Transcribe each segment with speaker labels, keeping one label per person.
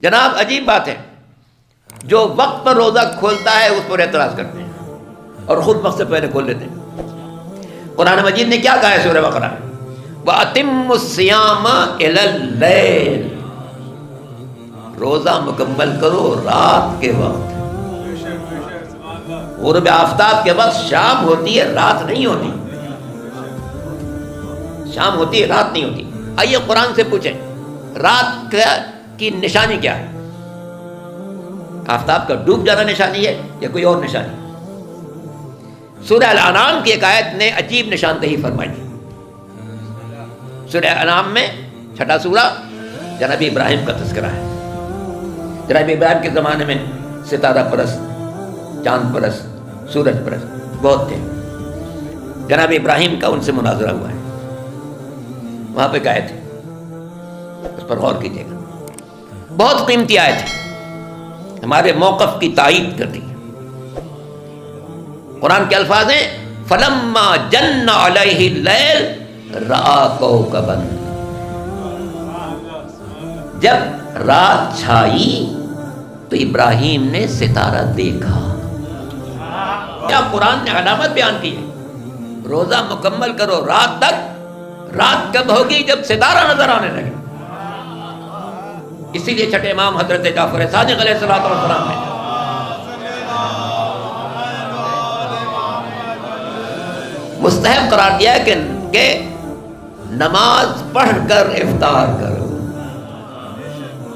Speaker 1: جناب عجیب بات ہے، جو وقت پر روزہ کھولتا ہے اس پر اعتراض کرتے ہیں اور خود وقت سے پہلے کھول لیتے ہیں۔ قرآن مجید نے کیا کہا ہے سورہ بقرہ میں؟ وَأَتِمُّ الصِّيَامَ إِلَى اللَّيْلِ، روزہ مکمل کرو رات کے وقت۔ غروب آفتاب کے وقت شام ہوتی ہے، رات نہیں ہوتی۔ شام ہوتی ہے، رات نہیں ہوتی۔ آئیے قرآن سے پوچھیں رات کی نشانی کیا ہے؟ آفتاب کا ڈوب جانا نشانی ہے یا کوئی اور نشانی؟ سورہ الانعام کی ایک آیت نے عجیب نشاندہی فرمائی۔ سورہ الانعام میں 6 سورہ جناب ابراہیم کا تذکرہ ہے۔ جناب ابراہیم کے زمانے میں ستارہ پرست، چاند پرست، سورج پرست بہت تھے۔ جناب ابراہیم کا ان سے مناظرہ ہوا ہے، وہاں پہ آیت ہے، اس پر غور کیجیے گا، بہت قیمتی آیت ہے، ہمارے موقف کی تائید کرتی ہے۔ قرآن کے الفاظ ہیں فَلَمَّا جَنَّ عَلَيْهِ اللَّيْلُ رَأَىٰ كَوْكَبًا، جب رات چھائی تو ابراہیم نے ستارہ دیکھا۔ کیا قرآن نے علامت بیان کی ہے؟ روزہ مکمل کرو رات تک۔ رات کب ہوگی؟ جب ستارہ نظر آنے لگے۔ اسی لیے چھٹے امام حضرت جعفر صادق علیہ السلام نے مستحب قرار دیا ہے کہ نماز پڑھ کر افطار کرو،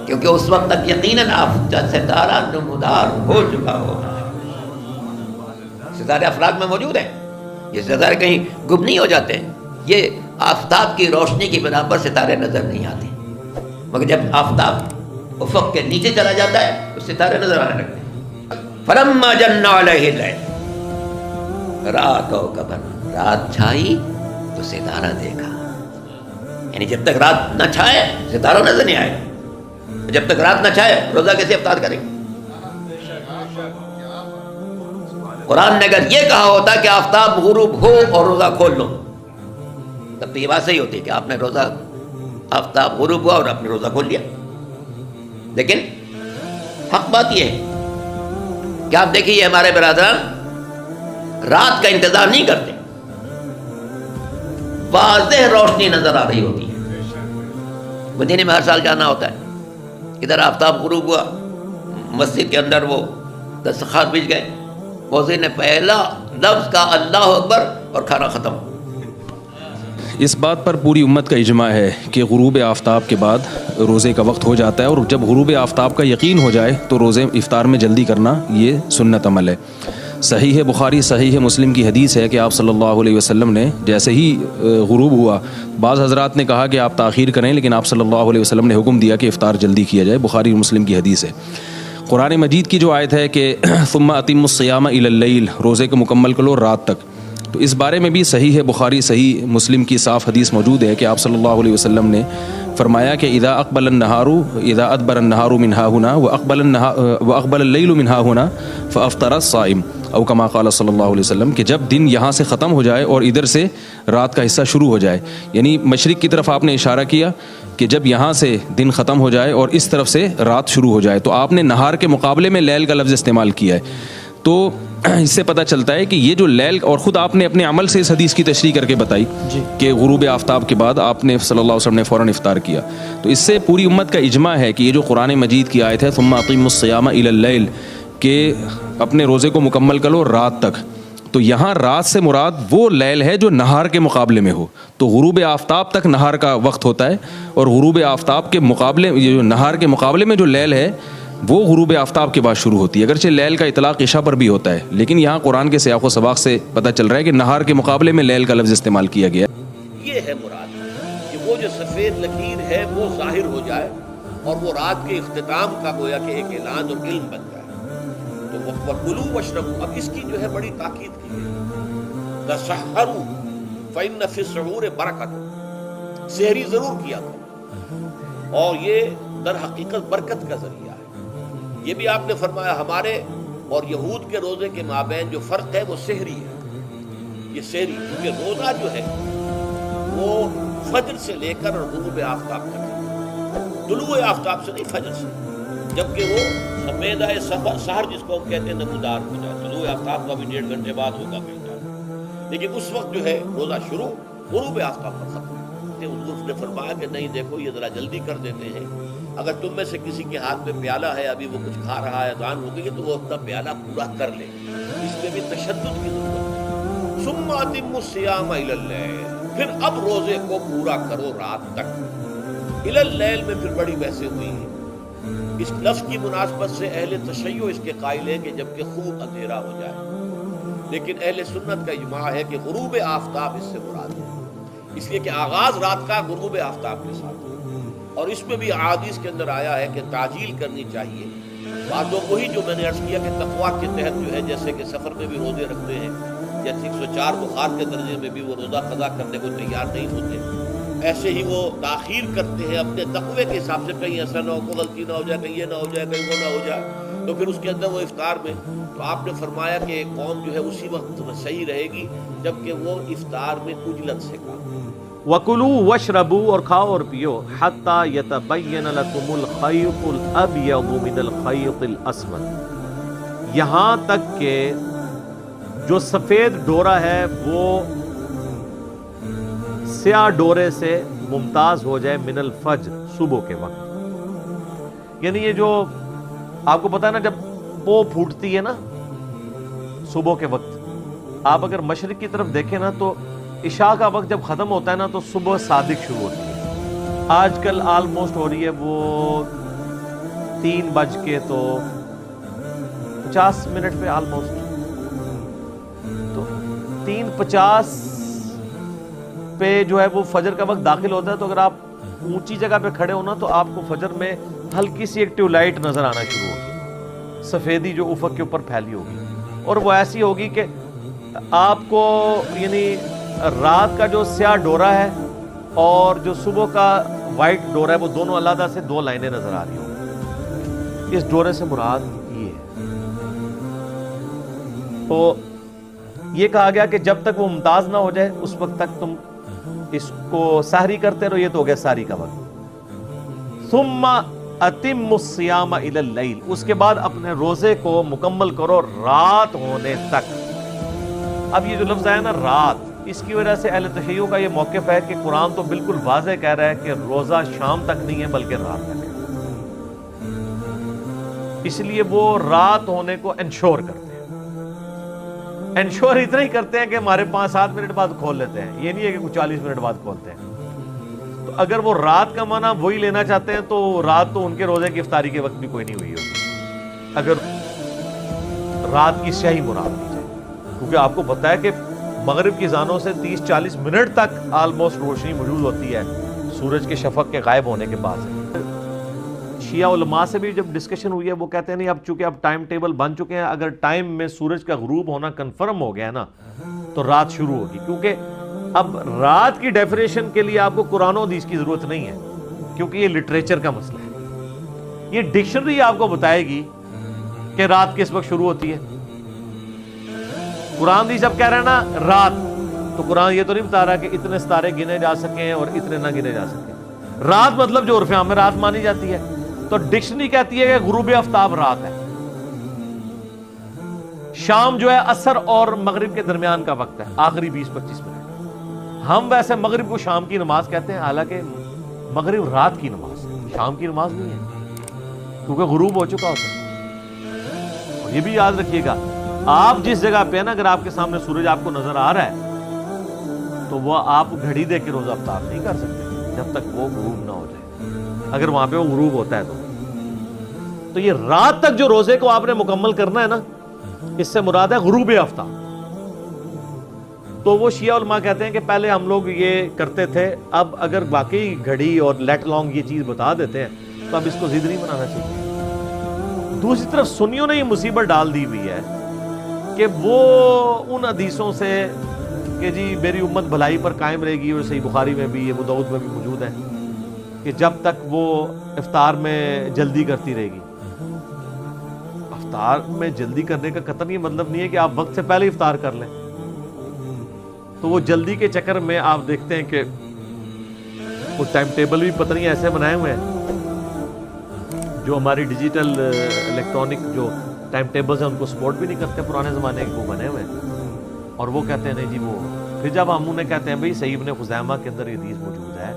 Speaker 1: کیونکہ اس وقت تک یقیناً آپ کا ستارہ نمودار ہو چکا ہوگا۔ ستارے افلاک میں موجود ہیں، یہ ستارے کہیں گم نہیں ہو جاتے ہیں، یہ آفتاب کی روشنی کی بنا پر ستارے نظر نہیں آتے، مگر جب آفتاب افق کے نیچے چلا جاتا ہے تو ستارے نظر آنے لگتے ہیں۔ فَلَمَّا جَنَّ عَلَيْهِ اللَّيْلُ رَأَىٰ كَوْكَبًا، رات چھائی تو ستارہ دیکھا۔ یعنی جب تک رات نہ چھائے ستارہ نظر نہیں آئے، جب تک رات نہ چھائے روزہ کیسے افطار کریں گے؟ قرآن نے اگر یہ کہا ہوتا کہ آفتاب غروب ہو اور روزہ کھول لو، تب تو یہ بات صحیح ہوتی کہ آپ نے روزہ، آفتاب غروب ہوا اور آپ نے روزہ کھول لیا۔ لیکن حق بات یہ ہے کہ آپ دیکھیے ہمارے برادران رات کا انتظار نہیں کرتے، واضح روشنی نظر آ رہی ہوتی ہے۔ مدینے میں ہر سال جانا ہوتا ہے، ادھر آفتاب غروب ہوا، مسجد کے اندر وہ دسترخوان بچ گئے، مؤذن نے پہلا لفظ کا اللہ اکبر اور کھانا ختم۔
Speaker 2: اس بات پر پوری امت کا اجماع ہے کہ غروب آفتاب کے بعد روزے کا وقت ہو جاتا ہے، اور جب غروب آفتاب کا یقین ہو جائے تو روزے افطار میں جلدی کرنا یہ سنت عمل ہے۔ صحیح بخاری صحیح مسلم کی حدیث ہے کہ آپ صلی اللہ علیہ وسلم نے جیسے ہی غروب ہوا، بعض حضرات نے کہا کہ آپ تاخیر کریں، لیکن آپ صلی اللہ علیہ وسلم نے حکم دیا کہ افطار جلدی کیا جائے۔ بخاری اور مسلم کی حدیث ہے۔ قرآن مجید کی جو آیت ہے کہ ثم اتم الصیام الی اللیل، روزے کو مکمل کرو رات تک، تو اس بارے میں بھی صحیح بخاری صحیح مسلم کی صاف حدیث موجود ہے کہ آپ صلی اللہ علیہ وسلم نے فرمایا کہ اذا اقبل النہار اذا ادبر النہار من ها هنا واقبل اللیل من ها هنا فافطر الصائم، او کما قال صلی اللہ علیہ وسلم کہ جب دن یہاں سے ختم ہو جائے اور ادھر سے رات کا حصہ شروع ہو جائے، یعنی مشرق کی طرف آپ نے اشارہ کیا کہ جب یہاں سے دن ختم ہو جائے اور اس طرف سے رات شروع ہو جائے، تو آپ نے نہار کے مقابلے میں لیل کا لفظ استعمال کیا ہے۔ تو اس سے پتہ چلتا ہے کہ یہ جو لیل، اور خود آپ نے اپنے عمل سے اس حدیث کی تشریح کر کے بتائی کہ غروب آفتاب کے بعد آپ نے صلی اللہ علیہ وسلم نے فوراً افطار کیا، تو اس سے پوری امت کا اجماع ہے کہ یہ جو قرآن مجید کی آیت ہے ثم اقیموا الصیام الی اللیل، کہ اپنے روزے کو مکمل کرو رات تک، تو یہاں رات سے مراد وہ لیل ہے جو نہار کے مقابلے میں ہو۔ تو غروب آفتاب تک نہار کا وقت ہوتا ہے، اور غروب آفتاب کے مقابلے، یہ جو نہار کے مقابلے میں جو لیل ہے وہ غروب آفتاب کے بعد شروع ہوتی ہے۔ اگرچہ لیل کا اطلاق عشاء پر بھی ہوتا ہے، لیکن یہاں قرآن کے سیاق و سباق سے پتہ چل رہا ہے کہ نہار کے مقابلے میں لیل کا لفظ استعمال کیا گیا ہے۔
Speaker 3: یہ ہے مراد کہ وہ جو سفید لکیر ہے وہ ظاہر ہو جائے اور وہ رات کے اختتام کا گویا کہ ایک اعلان اور علم بن جائے۔ تو وَكُلُوا وَاشْرَبُوا، اب اس کی جو ہے بڑی تاکید کی ہے، تَسَحَّرُوا فَإِنَّ فِي السُّحُورِ بَرَكَةٌ، سحری ضرور کیا کرو، اور یہ در حقیقت برکت کا ذریعہ ہے۔ یہ بھی آپ نے فرمایا ہمارے اور یہود کے روزے کے مابین جو فرق ہے وہ سحری ہے، یہ سحری، کیونکہ روزہ جو ہے وہ فجر سے لے کر اور غروب آفتاب تک ہے، طلوع آفتاب سے نہیں، فجر سے۔ جبکہ وہ سفیدہ سحر جس کو ہم کہتے ہیں نمودار ہو جائے. طلوع آفتاب کا بھی 1.5 گھنٹے بعد ہوگا بہتر، لیکن اس وقت جو ہے روزہ شروع غروب آفتاب پر ختم. حضور نے فرمایا کہ نہیں دیکھو یہ ذرا جلدی کر دیتے ہیں، اگر تم میں سے کسی کے ہاتھ میں پیالہ ہے، ابھی وہ کچھ کھا رہا ہے، اذان ہو گئی ہے، تو وہ اپنا پیالہ پورا کر لے. اس میں بھی تشدد کی ضرورت ہے. ثم اتموا الصیام الی اللیل، پھر اب روزے کو پورا کرو رات تک. الی اللیل میں پھر بڑی بحثیں ہوئی ہیں. اس لفظ کی مناسبت سے اہل تشیع اس کے قائل ہیں کہ جب کہ خوب اندھیرا ہو جائے، لیکن اہل سنت کا اجماع ہے کہ غروب آفتاب اس سے مراد ہے، اس لیے کہ آغاز رات کا غروب آفتاب کے ساتھ ہے. اور اس میں بھی احادیث کے اندر آیا ہے کہ تعجیل کرنی چاہیے. بعضوں وہی جو میں نے عرض کیا کہ تقویٰ کے تحت جو ہے، جیسے کہ سفر میں بھی روزے رکھتے ہیں، جیسے 104 بخار کے درجے میں بھی وہ روزہ قضا کرنے کو تیار نہیں ہوتے، ایسے ہی وہ تاخیر کرتے ہیں اپنے تقوی کے حساب سے. کہیں ایسا نہ ہو، کوئی غلطی نہ ہو جائے، کہیں یہ نہ ہو جائے، کہیں وہ نہ ہو جائے، تو پھر اس کے اندر وہ افطار میں. تو آپ نے فرمایا کہ قوم جو ہے اسی وقت صحیح رہے گی جبکہ وہ افطار میں عجلت سے کام.
Speaker 4: وَكُلُوا وَاشْرَبُوا، اور کھاؤ اور پیو، حَتَّى يَتَبَيَّنَ لَكُمُ الْخَيْطُ الْأَبْيَضُ مِنَ الْخَيْطِ الْأَسْوَدِ، یہاں تک کہ جو سفید ڈورا ہے وہ سیاہ ڈورے سے ممتاز ہو جائے، من الفجر، صبح کے وقت. یعنی یہ جو آپ کو پتا ہے نا، جب پو پھوٹتی ہے نا صبح کے وقت، آپ اگر مشرق کی طرف دیکھیں نا تو عشاء کا وقت جب ختم ہوتا ہے نا تو صبح صادق شروع ہوتی ہے. آج کل آلموسٹ ہو رہی ہے وہ 3:50 پہ آلموسٹ، تو 3:50 پہ جو ہے وہ فجر کا وقت داخل ہوتا ہے. تو اگر آپ اونچی جگہ پہ کھڑے ہونا تو آپ کو فجر میں ہلکی سی ایک ٹیوب لائٹ نظر آنا شروع ہوگی، سفیدی جو افق کے اوپر پھیلی ہوگی، اور وہ ایسی ہوگی کہ آپ کو یعنی رات کا جو سیاہ ڈورا ہے اور جو صبح کا وائٹ ڈورا ہے وہ دونوں علیحدہ سے 2 لائنیں نظر آ رہی ہوں. اس ڈورے سے مراد یہ ہے. تو یہ کہا گیا کہ جب تک وہ ممتاز نہ ہو جائے اس وقت تک تم اس کو سحری کرتے رہو. یہ تو ہو گیا سحری کا وقت. ثم اتم الصیام الی اللیل، اس کے بعد اپنے روزے کو مکمل کرو رات ہونے تک. اب یہ جو لفظ ہے نا رات، اس کی وجہ سے اہل تشیع کا یہ موقف ہے کہ قرآن تو بالکل واضح کہہ رہا ہے کہ روزہ شام تک نہیں ہے بلکہ رات تک ہے. اس لیے وہ رات ہونے کو انشور کرتے ہیں. انشور اتنا ہی کرتے ہیں کہ ہمارے 5-7 منٹ بعد کھول لیتے ہیں، یہ نہیں ہے کہ کچھ 40 منٹ بعد کھولتے ہیں. تو اگر وہ رات کا معنی وہی لینا چاہتے ہیں تو رات تو ان کے روزے کی افطاری کے وقت بھی کوئی نہیں ہوئی ہوتی اگر رات کی صحیح مراد دی جائے. کیونکہ آپ کو پتہ ہے کہ مغرب کی اذانوں سے 30-40 منٹ تک آلموسٹ روشنی موجود ہوتی ہے سورج کے شفق کے غائب ہونے کے بعد. شیعہ علماء سے بھی جب ڈسکشن ہوئی ہے وہ کہتے ہیں نہیں، اب چونکہ اب ٹائم ٹیبل بن چکے ہیں، اگر ٹائم میں سورج کا غروب ہونا کنفرم ہو گیا نا تو رات شروع ہوگی. کیونکہ اب رات کی ڈیفینیشن کے لیے آپ کو قرآن و حدیث کی ضرورت نہیں ہے، کیونکہ یہ لٹریچر کا مسئلہ ہے. یہ ڈکشنری آپ کو بتائے گی کہ رات کس وقت شروع ہوتی ہے. قرآن دی جب کہہ رہے ہیں نا رات، تو قرآن یہ تو نہیں بتا رہا کہ اتنے ستارے گنے جا سکیں اور اتنے نہ گنے جا سکیں. رات مطلب جو عرف عام میں رات مانی جاتی ہے. تو ڈکشنری کہتی ہے کہ غروب آفتاب رات ہے. شام جو ہے عصر اور مغرب کے درمیان کا وقت ہے، آخری 20-25 منٹ. ہم ویسے مغرب کو شام کی نماز کہتے ہیں، حالانکہ مغرب رات کی نماز ہے، شام کی نماز نہیں ہے، کیونکہ غروب ہو چکا ہوتا ہے. اور یہ بھی یاد رکھیے گا، آپ جس جگہ پہ نا اگر آپ کے سامنے سورج آپ کو نظر آ رہا ہے تو وہ آپ گھڑی دے کے روزہ افطار نہیں کر سکتے جب تک وہ غروب نہ ہو جائے. اگر وہاں پہ وہ غروب ہوتا ہے تو یہ رات تک جو روزے کو آپ نے مکمل کرنا ہے نا، اس سے مراد ہے غروب آفتاب. تو وہ شیعہ علماء کہتے ہیں کہ پہلے ہم لوگ یہ کرتے تھے، اب اگر واقعی گھڑی اور لیٹ لانگ یہ چیز بتا دیتے ہیں تو اب اس کو ضد نہیں بنانا چاہیے. دوسری طرف سنیوں نے یہ مصیبت ڈال دی ہوئی ہے کہ وہ ان حدیثوں سے کہ جی میری امت بھلائی پر قائم رہے گی، اور صحیح بخاری میں بھی، ابو داؤد میں بھی موجود ہے کہ جب تک وہ افطار میں جلدی کرتی رہے گی. افطار میں جلدی کرنے کا قطعاً یہ مطلب نہیں ہے کہ آپ وقت سے پہلے افطار کر لیں. تو وہ جلدی کے چکر میں آپ دیکھتے ہیں کہ وہ ٹائم ٹیبل بھی پتہ نہیں ایسے بنائے ہوئے ہیں جو ہماری ڈیجیٹل الیکٹرانک جو ٹائم ٹیبلز ہیں ان کو سپورٹ بھی نہیں کرتے پرانے زمانے کے وہ بنے ہوئے ہیں، اور وہ کہتے ہیں نہیں جی وہ، پھر جب ہم انہیں کہتے ہیں بھئی صحیح ابن خزیمہ کے اندر یہ حدیث موجود ہے،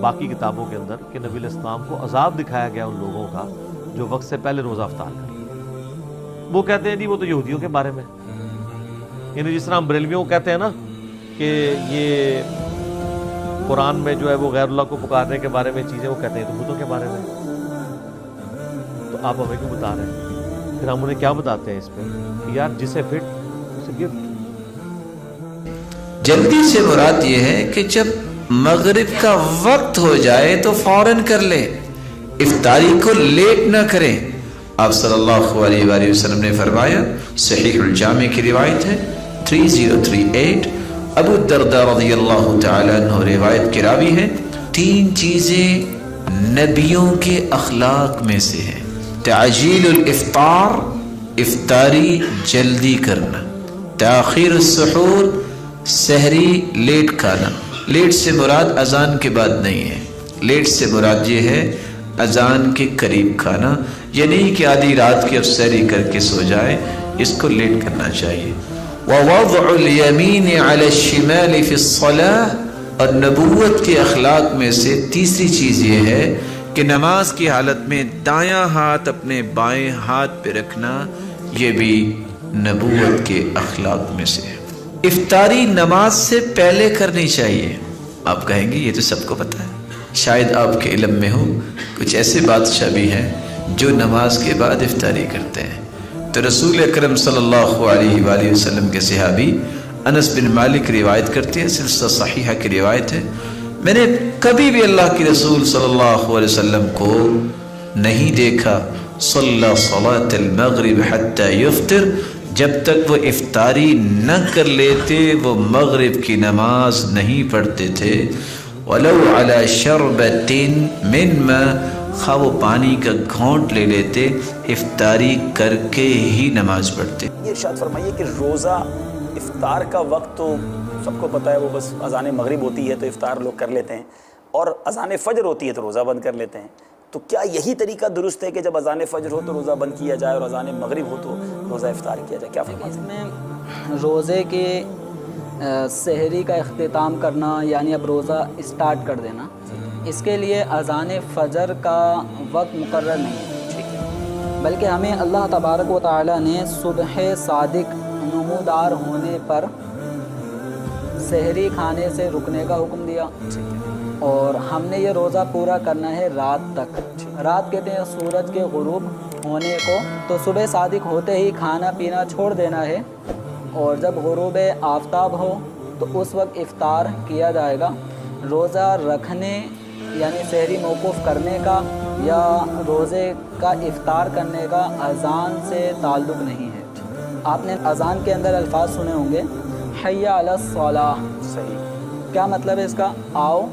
Speaker 4: باقی کتابوں کے اندر، کہ نبی علیہ السلام کو عذاب دکھایا گیا ان لوگوں کا جو وقت سے پہلے روزہ افطار کر، وہ کہتے ہیں جی وہ تو یہودیوں کے بارے میں، یعنی جس طرح ہم بریلویوں کو کہتے ہیں نا کہ یہ قرآن میں جو ہے وہ غیر اللہ کو پکارنے کے بارے میں چیزیں وہ کہتے ہیں تو بتوں کے بارے میں، تو آپ ہمیں کیوں بتا رہے ہیں؟ پھر ہم انہیں کیا بتاتے ہیں اس پہ کہ یار جسے فٹ اسے گفٹ۔
Speaker 5: جلدی سے مراد یہ ہے کہ جب مغرب کا وقت ہو جائے تو فوراً کر لیں، افطاری کو لیٹ نہ کریں۔ آپ صلی اللہ علیہ وآلہ وسلم نے فرمایا، صحیح الجامع کی روایت ہے 3038، ابو الدرداء رضی اللہ تعالیٰ عنہ روایت کے راوی ہیں، 3 چیزیں نبیوں کے اخلاق میں سے ہیں: تعجیل الافطار، افطاری جلدی کرنا، تاخیر السحور، سحری لیٹ کھانا۔ لیٹ سے مراد اذان کے بعد نہیں ہے، لیٹ سے مراد یہ ہے اذان کے قریب کھانا، یہ نہیں کہ آدھی رات کی اب سحری کر کے سو جائے، اس کو لیٹ کرنا چاہیے۔ ووضع الیمین علی الشمال فی الصلاۃ، اور نبوت کے اخلاق میں سے تیسری چیز یہ ہے کہ نماز کی حالت میں دایاں ہاتھ اپنے بائیں ہاتھ پہ رکھنا، یہ بھی نبوت کے اخلاق میں سے ہے۔ افطاری نماز سے پہلے کرنی چاہیے۔ آپ کہیں گے یہ تو سب کو پتہ ہے، شاید آپ کے علم میں ہو کچھ ایسے بادشاہ بھی ہیں جو نماز کے بعد افطاری کرتے ہیں۔ تو رسول اکرم صلی اللہ علیہ وآلہ وسلم کے صحابی انس بن مالک روایت کرتے ہیں، سلسلہ صحیحہ کی روایت ہے، میں نے کبھی بھی اللہ کے رسول صلی اللہ علیہ وسلم کو نہیں دیکھا صلی صلاۃ المغرب حتی یفطر، جب تک وہ افطاری نہ کر لیتے وہ مغرب کی نماز نہیں پڑھتے تھے، وَلَوْ عَلَى شَرْبَةٍ مِّن مَّاءٍ، خواہ وہ پانی کا گھونٹ لے لیتے، افطاری کر کے ہی نماز پڑھتے۔
Speaker 6: یہ ارشاد فرمائیے کہ روزہ افطار کا وقت تو سب کو پتہ ہے، وہ بس اذان مغرب ہوتی ہے تو افطار لوگ کر لیتے ہیں، اور اذان فجر ہوتی ہے تو روزہ بند کر لیتے ہیں، تو کیا یہی طریقہ درست ہے کہ جب اذان فجر ہو تو روزہ بند کیا جائے اور اذان مغرب ہو تو روزہ افطار کیا جائے؟ کیا فرماتے ہیں؟
Speaker 7: اس میں روزے کے سحری کا اختتام کرنا، یعنی اب روزہ اسٹارٹ کر دینا، اس کے لیے اذان فجر کا وقت مقرر نہیں ہے، بلکہ ہمیں اللہ تبارک و تعالی نے صبح صادق نمودار ہونے پر سحری کھانے سے رکنے کا حکم دیا، اور ہم نے یہ روزہ پورا کرنا ہے رات تک۔ رات کہتے ہیں سورج کے غروب ہونے کو، تو صبح صادق ہوتے ہی کھانا پینا چھوڑ دینا ہے، اور جب غروب آفتاب ہو تو اس وقت افطار کیا جائے گا۔ روزہ رکھنے یعنی سحری موقوف کرنے کا یا روزے کا افطار کرنے کا اذان سے تعلق نہیں ہے۔ آپ نے اذان کے اندر الفاظ سنے ہوں گے، حی علی الصلاۃ،
Speaker 6: صحیح،
Speaker 7: کیا مطلب ہے اس کا؟ آؤ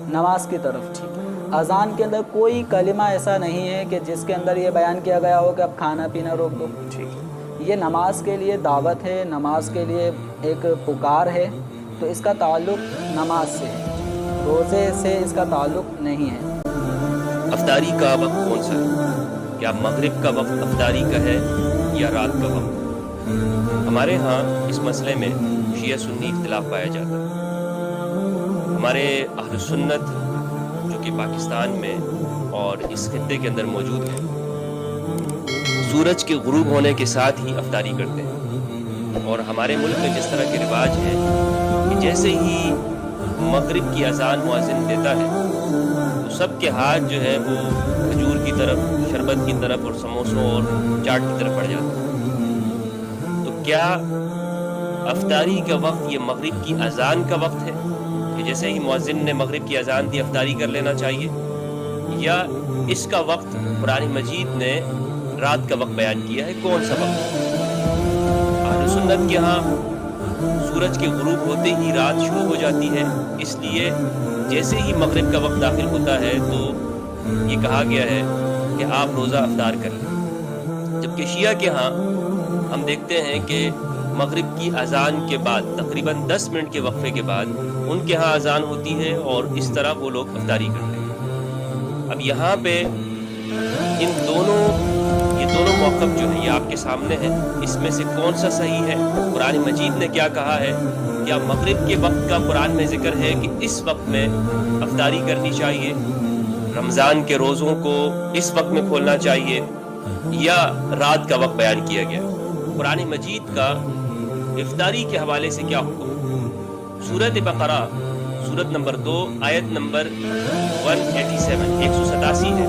Speaker 7: نماز کی طرف۔ اذان کے اندر کوئی کلمہ ایسا نہیں ہے کہ جس کے اندر یہ بیان کیا گیا ہو کہ اب کھانا پینا روک دو۔ یہ نماز کے لیے دعوت ہے، نماز کے لیے ایک پکار ہے، تو اس کا تعلق نماز سے ہے، روزے سے اس کا تعلق نہیں ہے۔
Speaker 8: افطاری کا وقت کون سا ہے؟ کیا مغرب کا وقت افطاری کا ہے یا رات کا وقت؟ ہمارے ہاں اس مسئلے میں شیعہ سنی اختلاف پایا جاتا ہے۔ ہمارے اہل سنت جو کہ پاکستان میں اور اس خطے کے اندر موجود ہیں، سورج کے غروب ہونے کے ساتھ ہی افطاری کرتے ہیں، اور ہمارے ملک میں جس طرح کے رواج ہے کہ جیسے ہی مغرب کی اذان مؤذن دیتا ہے تو سب کے ہاتھ جو ہے وہ کھجور کی طرف، شربت کی طرف اور سموسوں اور چاٹ کی طرف بڑھ جاتے ہیں۔ تو کیا افطاری کا وقت یہ مغرب کی اذان کا وقت ہے کہ جیسے ہی مؤذن نے مغرب کی اذان دی افطاری کر لینا چاہیے، یا اس کا وقت قرآن مجید نے رات کا وقت بیان کیا ہے؟ کون سا وقت؟ اہل سنت کے ہاں سورج کے غروب ہوتے ہی رات شروع ہو جاتی ہے، اس لیے جیسے ہی مغرب کا وقت داخل ہوتا ہے تو یہ کہا گیا ہے کہ آپ روزہ افطار کر لیں۔ جبکہ شیعہ کے ہاں ہم دیکھتے ہیں کہ مغرب کی اذان کے بعد تقریباً 10 منٹ کے وقفے کے بعد ان کے ہاں اذان ہوتی ہے، اور اس طرح وہ لوگ افطاری کرتے ہیں۔ اب یہاں پہ یہ دونوں موقف جو ہے یہ آپ کے سامنے ہے. اس میں سے کون سا صحیح ہے؟ قرآن مجید نے کیا کہا ہے؟ کیا مغرب کے وقت کا قرآن میں ذکر ہے کہ اس وقت میں افطاری کرنی چاہیے، رمضان کے روزوں کو اس وقت میں کھولنا چاہیے، یا رات کا وقت بیان کیا گیا؟ قرآن مجید کا افطاری کے حوالے سے کیا حکم ہے؟ سورۃ بقرہ سورت نمبر 2 آیت نمبر 187 ہے.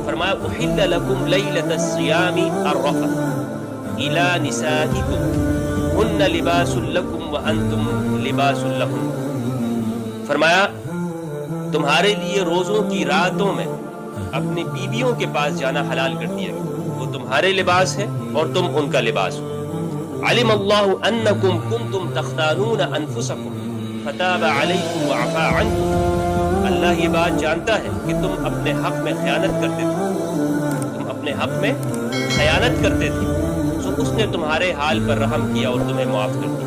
Speaker 8: فرمایا احل لکم لیلۃ الصیام الرفث الی نسائکم ہن لباس لکم وانتم لباس لہن. فرمایا تمہارے لیے روزوں کی راتوں میں اپنی بیویوں کے پاس جانا حلال کر دیا گیا، وہ تمہارے لباس ہے اور تم ان کا لباس ہو. علم اللہ انکم کنتم تختانون انفسکم فتاب علیکم وعفا عنکم. اللہ یہ بات جانتا ہے کہ تم اپنے حق میں خیانت کرتے تھے، سو اس نے تمہارے حال پر رحم کیا اور تمہیں معاف کر دیا.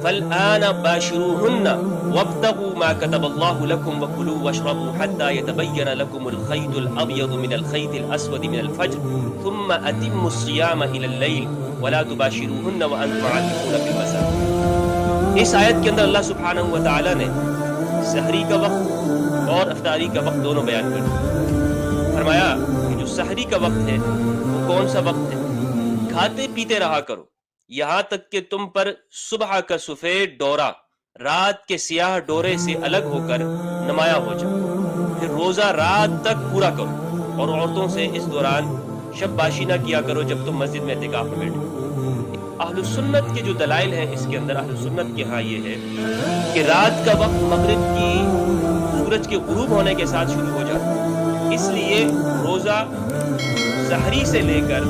Speaker 8: فالآن باشروہن وابتغوا ما كتب اللہ لکم وکلوا واشربوا حتى يتبین لکم الخیط الابیض من الخیط الاسود من الفجر ثم اتموا الصیام الى اللیل ولا تباشروہن وانتم عاکفون فی المساجد. اس آیت کے اندر اللہ سبحانہ و تعالی نے سحری کا وقت اور افطاری کا وقت دونوں بیان کر دیا. فرمایا کہ جو سحری کا وقت ہے وہ کون سا وقت ہے؟ کھاتے پیتے رہا کرو یہاں تک کہ تم پر صبح کا سفید ڈورا رات کے سیاہ ڈورے سے الگ ہو کر نمایاں ہو جائے. پھر روزہ رات تک پورا کرو اور عورتوں سے اس دوران شب باشی نہ کیا کرو جب تم مسجد میں اعتکاف میں بیٹھو. اہل سنت کے جو دلائل ہیں اس کے اندر، اہل سنت کے ہاں یہ ہے کہ رات کا وقت مغرب کی سورج کے غروب ہونے کے ساتھ شروع ہو جاتا ہے. اس لیے روزہ سحری سے لے کر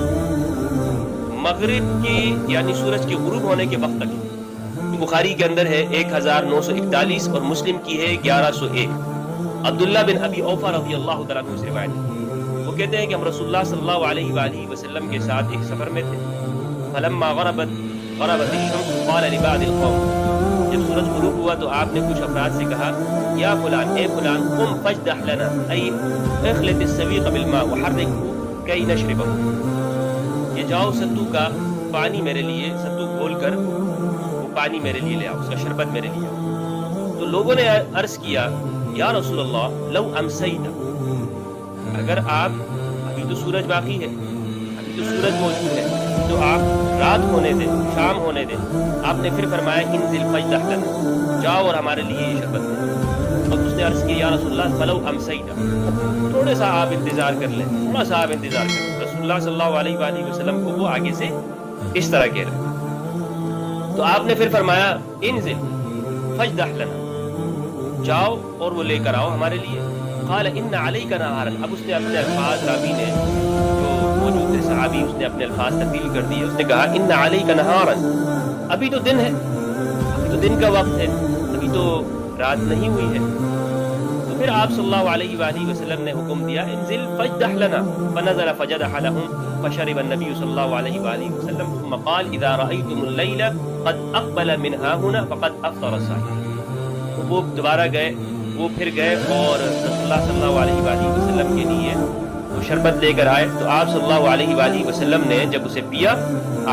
Speaker 8: مغرب کی یعنی سورج کے غروب ہونے کے وقت تک ہے. بخاری کے اندر ہے 1941 اور مسلم کی ہے 1101. عبداللہ بن ابی اوفا رضی اللہ تعالیٰ عنہ سے روایت ہے. وہ کہتے ہیں کہ ہم رسول اللہ صلی اللہ علیہ وآلہ وسلم کے ساتھ ایک سفر میں تھے. فلما غربت الشمس قال لبعض القوم. جب سورج غروب ہوا تو آپ نے کچھ افراد سے کہا یا فلان اے فلان قم فاجدح لنا ای اخلط السویق بالماء وحرکه کی نشربه. یہ جاؤ ستو کا پانی میرے لیے، ستو کھول کر وہ پانی میرے لیے لے آؤ، اس کا شربت میرے لیے آؤ. تو لوگوں نے عرض کیا یا رسول اللہ لو امسیت، اگر آپ ابھی تو سورج باقی ہے، ابھی تو سورج موجود ہے تو آپ رات ہونے دیں، شام ہونے دیں. آپ نے پھر فرمایا انزل فاجدح لنا، جاؤ اور ہمارے لیے یہ شربت دے. اور اس نے عرض کیا یا رسول اللہ فلو امسیت، تھوڑا سا آپ انتظار کر لیں، تھوڑا سا آپ انتظار کر لیں. رسول اللہ صلی اللہ علیہ وآلہ وسلم کو وہ آگے سے اس طرح کہہ رہے. تو آپ نے پھر فرمایا انزل فاجدح لنا، جاؤ اور وہ لے کر آؤ ہمارے لیے. قال ان علیک نہارا، اب اس نے اپنے الفاظ، راوی نے جو موجود تھے صحابی، اس نے اپنے الفاظ تبدیل کر دیے. اس نے کہا ان علیک نہارا، ابھی تو دن ہے، ابھی تو دن کا وقت ہے، ابھی تو رات نہیں ہوئی ہے. تو پھر آپ صلی اللہ علیہ وآلہ وسلم نے حکم دیا انزل فاجدح لنا، فنزل فجدح لهم فشرب النبي صلی اللہ علیہ وآلہ وسلم ثم قال اذا رأيتم الليل قد اقبل من ها هنا فقد افطر الصائم. وہ دوبارہ گئے، وہ پھر گئے اور رسول اللہ صلی اللہ علیہ وآلہ وسلم کے لیے وہ شربت لے کر آئے. تو آپ صلی اللہ علیہ وآلہ وسلم نے جب اسے پیا،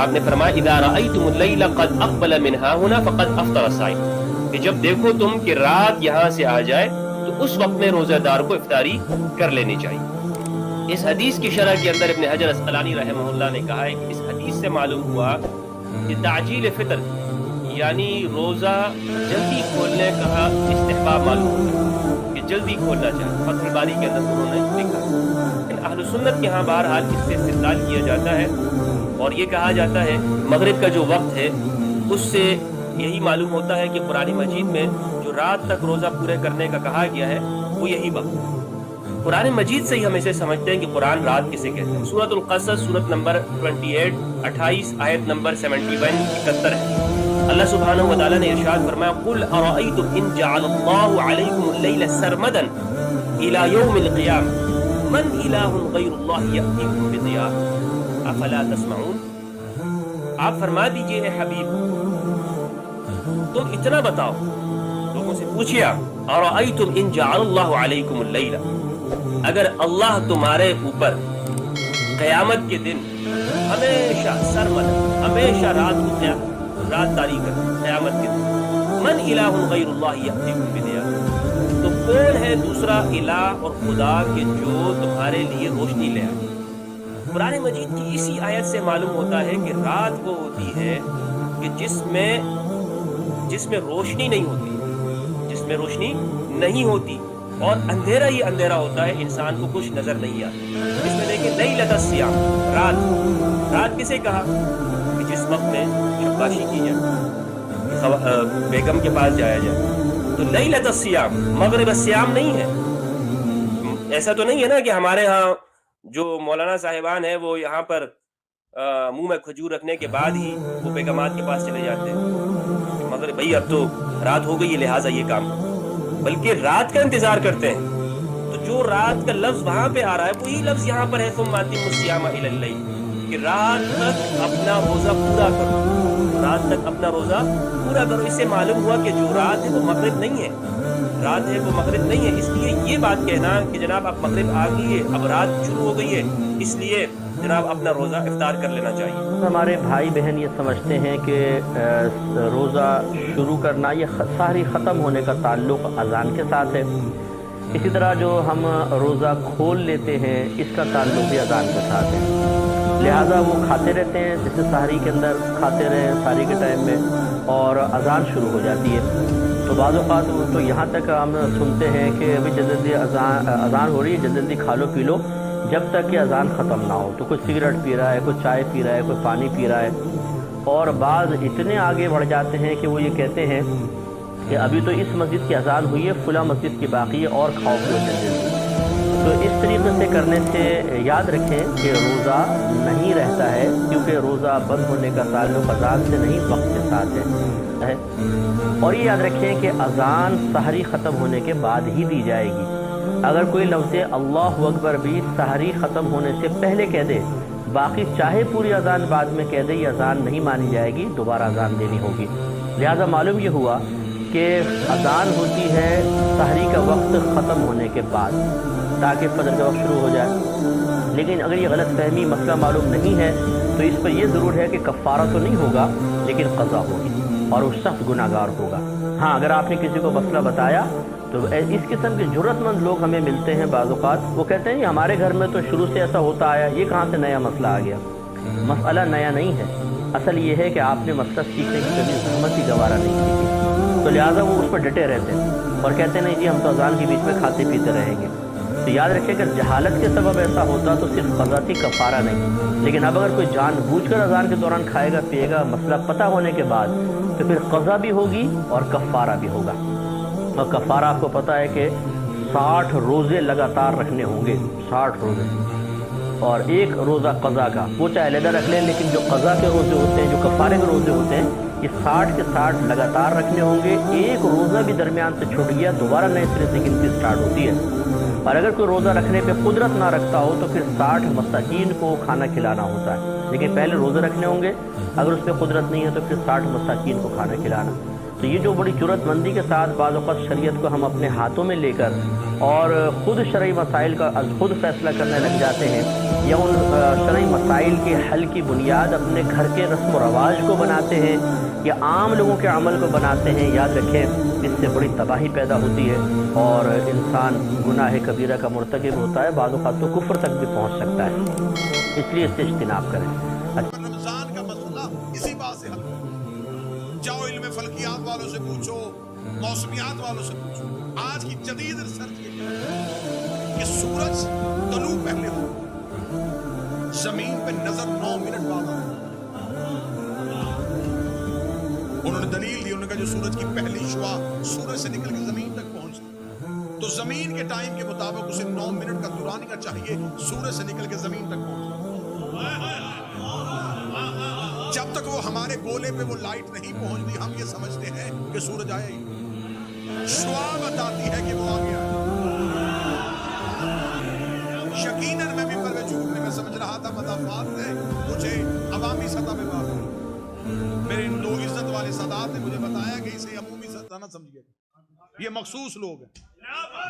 Speaker 8: آپ نے فرمایا اذا رأيتم الليل قد اقبل من ها هنا فقد افطر الصائم، کہ جب دیکھو تم کہ رات یہاں سے آ جائے تو اس وقت میں روزہ دار کو افطاری کر لینی چاہیے. اس حدیث کی شرح کے اندر ابن حجر اسقلانی رحمہ اللہ نے کہا ہے کہ اس حدیث سے معلوم ہوا کہ تعجیل فطر یعنی روزہ جلدی کھولنے کا استحباب معلوم ہوتا ہے کہ جلدی کھولنا چاہیے. فتح الباری کے اندر انہوں نے لکھا. اہل سنت کے ہاں بہرحال اس سے استدلال کیا جاتا ہے اور یہ کہا جاتا ہے مغرب کا جو وقت ہے اس سے یہی معلوم ہوتا ہے کہ قرآن مجید میں جو رات تک روزہ پورے کرنے کا کہا گیا ہے وہ یہی وقت ہے. قرآن مجید سے ہی ہم اسے سمجھتے ہیں کہ قرآن رات کسے کہتے ہیں. سورۃ القصص سورت نمبر 28 آیت نمبر 71 ہے. اللہ سبحانہ و تعالیٰ نے ارشاد فرمایا قل ارأیتم ان جعل اللہ علیکم اللیل سرمدا الى یوم القیامہ من الہ غیر اللہ یأتیکم بضیاء افلا تسمعون. آپ فرما دیجئے اے حبیب، تم اتنا بتاؤ، لوگوں سے پوچھئے آپ ارأیتم ان جعل اللہ علیکم اللیل، اگر اللہ تمہارے اوپر قیامت کے دن ہمیشہ سرمد ہمیشہ رات داری کر قیامت کے دن من الہ غیر اللہ یأتیکم بضیاء، تو کون ہے دوسرا الہ اور خدا کہ جو تمہارے لیے روشنی لے آئے؟ قرآن مجید کی اسی آیت سے معلوم ہوتا ہے کہ رات وہ ہوتی ہے کہ جس میں روشنی نہیں ہوتی اور اندھیرا ہی اندھیرا ہوتا ہے، انسان کو کچھ نظر نہیں آتا۔ اس میں دیکھیں لیلۃ الصیام، رات کسے کہا کہ جس وقت میں شباشی کی جائے، بیگم کے پاس جایا جائے، تو لیلۃ الصیام مغرب الصیام نہیں ہے۔ ایسا تو نہیں ہے نا کہ ہمارے ہاں جو مولانا صاحبان ہیں وہ یہاں پر منہ میں کھجور رکھنے کے بعد ہی وہ بیگمات کے پاس چلے جاتے ہیں مگر بھائی اب تو رات ہو گئی ہے لہٰذا یہ کام، بلکہ رات کا انتظار کرتے ہیں۔ تو جو رات کا لفظ وہاں پہ آ رہا ہے وہی لفظ یہاں پر ہے ثم اتموا الصیام الی اللیل، کہ رات تک اپنا روزہ پورا کرو، رات تک اپنا روزہ پورا کرو۔ اس سے معلوم ہوا کہ جو رات ہے وہ مغرب نہیں ہے، رات ہے وہ مغرب نہیں ہے۔ اس لیے یہ بات کہنا کہ جناب اب مغرب آ گئی ہے، اب رات شروع ہو گئی ہے، اس لیے جناب اپنا روزہ افطار کر لینا چاہیے۔
Speaker 4: ہمارے بھائی بہن یہ سمجھتے ہیں کہ روزہ شروع کرنا یہ سحری ختم ہونے کا تعلق اذان کے ساتھ ہے، اسی طرح جو ہم روزہ کھول لیتے ہیں اس کا تعلق بھی اذان کے ساتھ ہے، لہٰذا وہ کھاتے رہتے ہیں جیسے سحری کے اندر کھاتے رہے سحری کے ٹائم میں، اور اذان شروع ہو جاتی ہے۔ تو بعض اوقات تو یہاں تک ہم سنتے ہیں کہ ابھی جلدی اذان ہو رہی ہے، جلدی کھا لو پی لو جب تک کہ اذان ختم نہ ہو۔ تو کوئی سگریٹ پی رہا ہے، کوئی چائے پی رہا ہے، کوئی پانی پی رہا ہے، اور بعض اتنے آگے بڑھ جاتے ہیں کہ وہ یہ کہتے ہیں کہ ابھی تو اس مسجد کی اذان ہوئی ہے، فلاں مسجد کی باقی ہے، اور کھاؤ پیو جلدی۔ تو اس طریقے سے کرنے سے یاد رکھیں کہ روزہ نہیں رہتا ہے، کیونکہ روزہ بند ہونے کا تعلق اذان سے نہیں وقت کے ساتھ ہے۔ اور یہ یاد رکھیں کہ اذان سحری ختم ہونے کے بعد ہی دی جائے گی۔ اگر کوئی لفظ اللہ اکبر بھی سحری ختم ہونے سے پہلے کہہ دے، باقی چاہے پوری اذان بعد میں کہہ دے، یہ اذان نہیں مانی جائے گی، دوبارہ اذان دینی ہوگی۔ لہذا معلوم یہ ہوا کہ اذان ہوتی ہے سحری کا وقت ختم ہونے کے بعد تاکہ فجر کا وقت شروع ہو جائے۔ لیکن اگر یہ غلط فہمی مسئلہ معلوم نہیں ہے تو اس پر یہ ضرور ہے کہ کفارہ تو نہیں ہوگا لیکن قضا ہوگی اور وہ شخص گناہ گار ہوگا۔ ہاں اگر آپ نے کسی کو مسئلہ بتایا تو اس قسم کے جرأت مند لوگ ہمیں ملتے ہیں بعض اوقات، وہ کہتے ہیں ہمارے گھر میں تو شروع سے ایسا ہوتا آیا، یہ کہاں سے نیا مسئلہ آ گیا؟ مسئلہ نیا نہیں ہے، اصل یہ ہے کہ آپ نے مسئلہ سیکھنے کی کبھی زحمت ہی گوارا نہیں کی تھی، تو لہٰذا وہ اس پر ڈٹے رہتے ہیں اور کہتے ہیں نہیں جی ہم تو اذان کے بیچ میں کھاتے پیتے رہیں گے۔ تو یاد رکھیں کہ جہالت کے سبب ایسا ہوتا تو صرف قضا تھی، کفارہ نہیں۔ لیکن اب اگر کوئی جان بوجھ کر اذان کے دوران کھائے گا پیے گا، مسئلہ پتہ ہونے کے بعد، تو پھر قضا بھی ہوگی اور کفارہ بھی ہوگا۔ اور کفارہ آپ کو پتہ ہے کہ 60 روزے لگاتار رکھنے ہوں گے، 60 روزے، اور ایک روزہ قضا کا، وہ چاہے علیحدہ رکھ لیں، لیکن جو قضا کے روزے ہوتے ہیں، جو کفارے کے روزے ہوتے ہیں، یہ 60 کے 60 لگاتار رکھنے ہوں گے۔ ایک روزہ بھی درمیان سے چھوٹ گیا دوبارہ نئے سرے سے گنتی سٹارٹ ہوتی ہے۔ اور اگر کوئی روزہ رکھنے پہ قدرت نہ رکھتا ہو تو پھر 60 مساکین کو کھانا کھلانا ہوتا ہے، لیکن پہلے روزے رکھنے ہوں گے، اگر اس پہ قدرت نہیں ہے تو پھر 60 مساکین کو کھانا کھلانا۔ تو یہ جو بڑی جرأت مندی کے ساتھ بعض اوقات شریعت کو ہم اپنے ہاتھوں میں لے کر اور خود شرعی مسائل کا خود فیصلہ کرنے لگ جاتے ہیں، یا ان شرعی مسائل کے حل کی بنیاد اپنے گھر کے رسم و رواج کو بناتے ہیں یا عام لوگوں کے عمل کو بناتے ہیں، یاد رکھیں اس سے بڑی تباہی پیدا ہوتی ہے اور انسان گناہ کبیرہ کا مرتکب ہوتا ہے، بعض اوقات تو کفر تک بھی پہنچ سکتا ہے، اس لیے اس سے اجتناب کریں۔
Speaker 9: رمضان کا مسئلہ اسی بات سے حل ہوگا۔ جاؤ علم فلکیات والوں سے پوچھو، موسمیات والوں سے پوچھو۔ آج کی جدید ریسرچ یہ ہے کہ سورج طلوع پہلے ہو، زمین پہ نظر 9 منٹ بعد آ۔ انہوں نے دلیل دی، انہوں نے کہا جو سورج کی پہلی شعاع سورج سے نکل کے زمین تک پہنچتی تو زمین کے ٹائم کے مطابق اسے 9 منٹ کا دورانیہ چاہیے سورج سے نکل کے زمین تک پہنچتی۔ جب تک وہ ہمارے گولے پہ وہ لائٹ نہیں پہنچتی ہم یہ سمجھتے ہیں کہ سورج آیا ہی۔ شعاع بتاتی ہے کہ وہ آ گیا ہے۔ یقیناً میں بھی پروے جھوٹ میں سمجھ رہا تھا مدافعات ہے، مجھے عوامی سطح پہ بات ہے، میرے دو عزت والے سادات نے مجھے بتایا کہ اسے عمومی سطح نہ سمجھیے، یہ مخصوص لوگ ہیں۔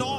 Speaker 9: 9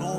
Speaker 9: 9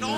Speaker 9: 9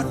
Speaker 9: 8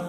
Speaker 9: 8